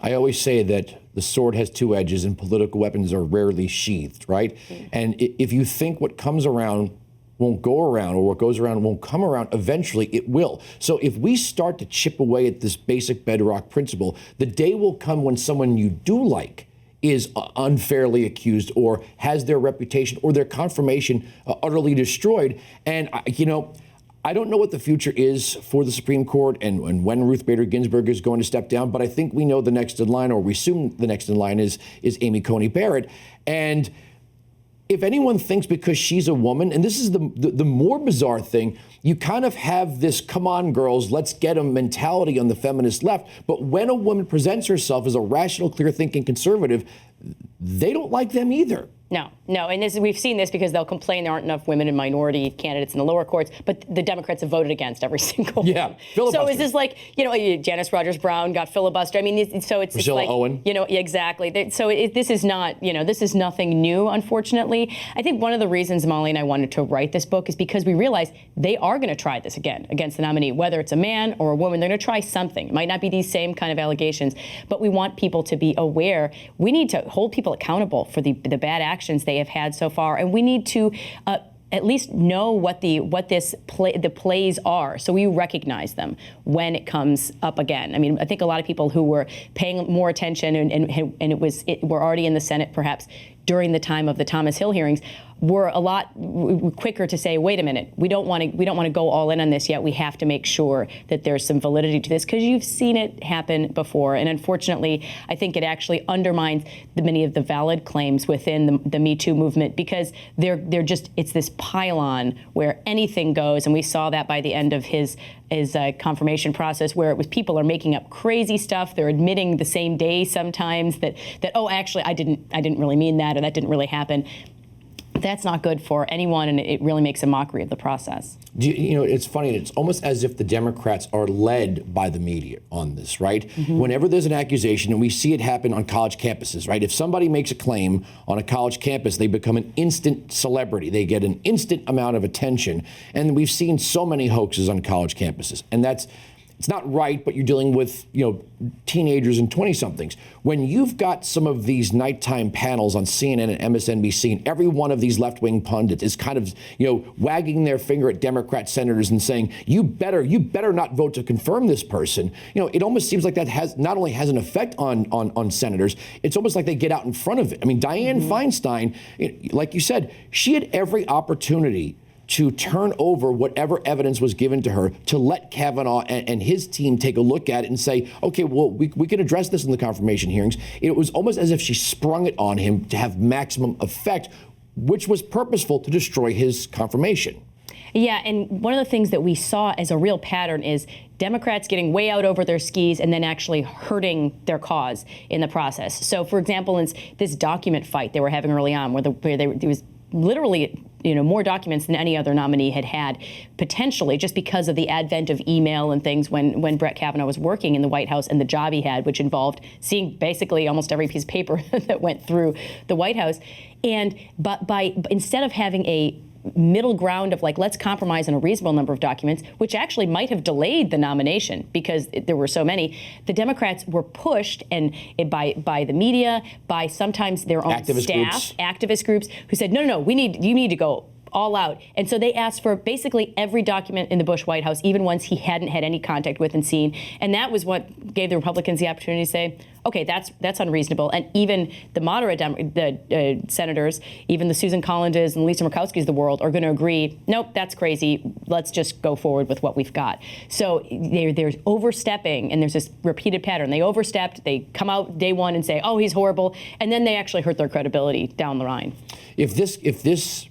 I always say that the sword has two edges and political weapons are rarely sheathed, right? And if you think what comes around won't go around or what goes around won't come around, eventually it will. So if we start to chip away at this basic bedrock principle, the day will come when someone you do like is unfairly accused or has their reputation or their confirmation utterly destroyed. And, I don't know what the future is for the Supreme Court and when Ruth Bader Ginsburg is going to step down, but I think we know the next in line, or we assume the next in line is Amy Coney Barrett. And if anyone thinks because she's a woman, and this is the more bizarre thing, you kind of have this come on girls, let's get them mentality on the feminist left. But when a woman presents herself as a rational, clear thinking conservative, they don't like them either. No, and we've seen this because they'll complain there aren't enough women and minority candidates in the lower courts, but the Democrats have voted against every single one. Filibuster. So is this like, Janice Rogers Brown got filibuster? I mean, so it's Priscilla like, Owen. Exactly. So this is not, this is nothing new, unfortunately. I think one of the reasons Molly and I wanted to write this book is because we realized they are going to try this again against the nominee, whether it's a man or a woman. They're going to try something. It might not be these same kind of allegations, but we want people to be aware. We need to hold people accountable for the bad actions they have had so far, and we need to at least know what the plays are, so we recognize them when it comes up again. I mean, I think a lot of people who were paying more attention and were already in the Senate perhaps during the time of the Thomas Hill hearings were a lot quicker to say, wait a minute, we don't want to go all in on this yet. We have to make sure that there's some validity to this, because you've seen it happen before. And unfortunately, I think it actually undermines many of the valid claims within the Me Too movement, because it's this pile-on where anything goes. And we saw that by the end of his confirmation process, where it was people are making up crazy stuff. They're admitting the same day sometimes that oh, actually, I didn't really mean that, or that didn't really happen. That's not good for anyone, and it really makes a mockery of the process. It's funny. It's almost as if the Democrats are led by the media on this, right? Mm-hmm. Whenever there's an accusation, and we see it happen on college campuses, right? If somebody makes a claim on a college campus, they become an instant celebrity. They get an instant amount of attention. And we've seen so many hoaxes on college campuses. And it's not right, but you're dealing with, teenagers and 20-somethings. When you've got some of these nighttime panels on CNN and MSNBC, and every one of these left-wing pundits is kind of, wagging their finger at Democrat senators and saying, you better not vote to confirm this person. It almost seems like that not only has an effect on senators, it's almost like they get out in front of it. I mean, Dianne Feinstein, like you said, she had every opportunity to turn over whatever evidence was given to her, to let Kavanaugh and his team take a look at it and say, okay, well, we can address this in the confirmation hearings. It was almost as if she sprung it on him to have maximum effect, which was purposeful to destroy his confirmation. Yeah, and one of the things that we saw as a real pattern is Democrats getting way out over their skis and then actually hurting their cause in the process. So, for example, in this document fight they were having early on, where there was literally more documents than any other nominee had potentially, just because of the advent of email and things when Brett Kavanaugh was working in the White House, and the job he had, which involved seeing basically almost every piece of paper that went through the White House. But instead of having a middle ground of let's compromise on a reasonable number of documents, which actually might have delayed the nomination because there were so many, the Democrats were pushed by the media, by sometimes their own activist groups who said, no, you need to go all out. And so they asked for basically every document in the Bush White House, even ones he hadn't had any contact with and seen. And that was what gave the Republicans the opportunity to say, okay, that's unreasonable. And even the moderate senators, even the Susan Collinses and Lisa Murkowski's of the world, are going to agree, nope, that's crazy. Let's just go forward with what we've got. So they're overstepping, and there's this repeated pattern. They overstepped, they come out day one and say, oh, he's horrible, and then they actually hurt their credibility down the line. If this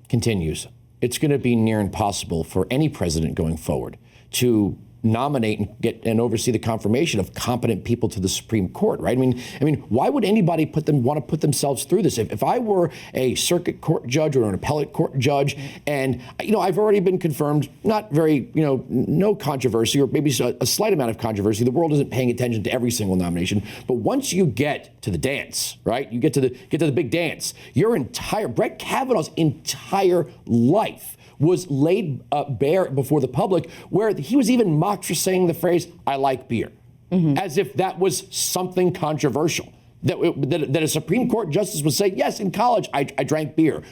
continues, it's going to be near impossible for any president going forward to nominate and get and oversee the confirmation of competent people to the Supreme Court, right? I mean, why would anybody want to put themselves through this? If I were a circuit court judge or an appellate court judge, and I've already been confirmed, not very, no controversy, or maybe a slight amount of controversy. The world isn't paying attention to every single nomination, but once you get to the dance, right? You get to the big dance. Brett Kavanaugh's entire life was laid bare before the public, where he was even mocked for saying the phrase, I like beer. as if that was something controversial. That a Supreme Court justice would say, yes, in college, I drank beer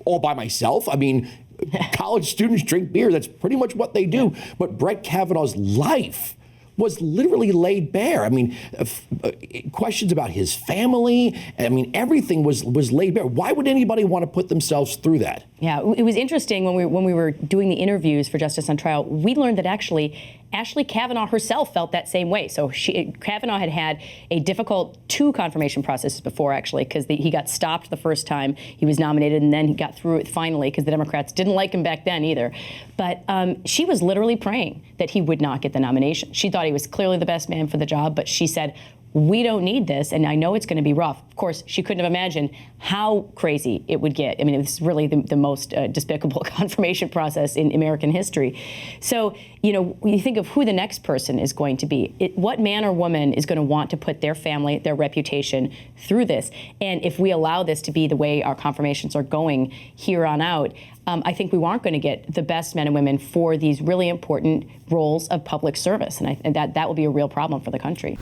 all by myself. I mean, college students drink beer. That's pretty much what they do. But Brett Kavanaugh's life was literally laid bare. I mean, questions about his family. I mean, everything was laid bare. Why would anybody want to put themselves through that? Yeah, it was interesting when we were doing the interviews for Justice on Trial. We learned that actually Ashley Kavanaugh herself felt that same way. So Kavanaugh had a difficult 2 confirmation processes before, actually, because he got stopped the first time he was nominated, and then he got through it finally because the Democrats didn't like him back then either. But she was literally praying that he would not get the nomination. She thought he was clearly the best man for the job, but she said, we don't need this, and I know it's going to be rough. Of course, she couldn't have imagined how crazy it would get. I mean, it's really the most despicable confirmation process in American history. So, when you think of who the next person is going to be, what man or woman is going to want to put their family, their reputation through this? And if we allow this to be the way our confirmations are going here on out, I think we aren't going to get the best men and women for these really important roles of public service. And that will be a real problem for the country.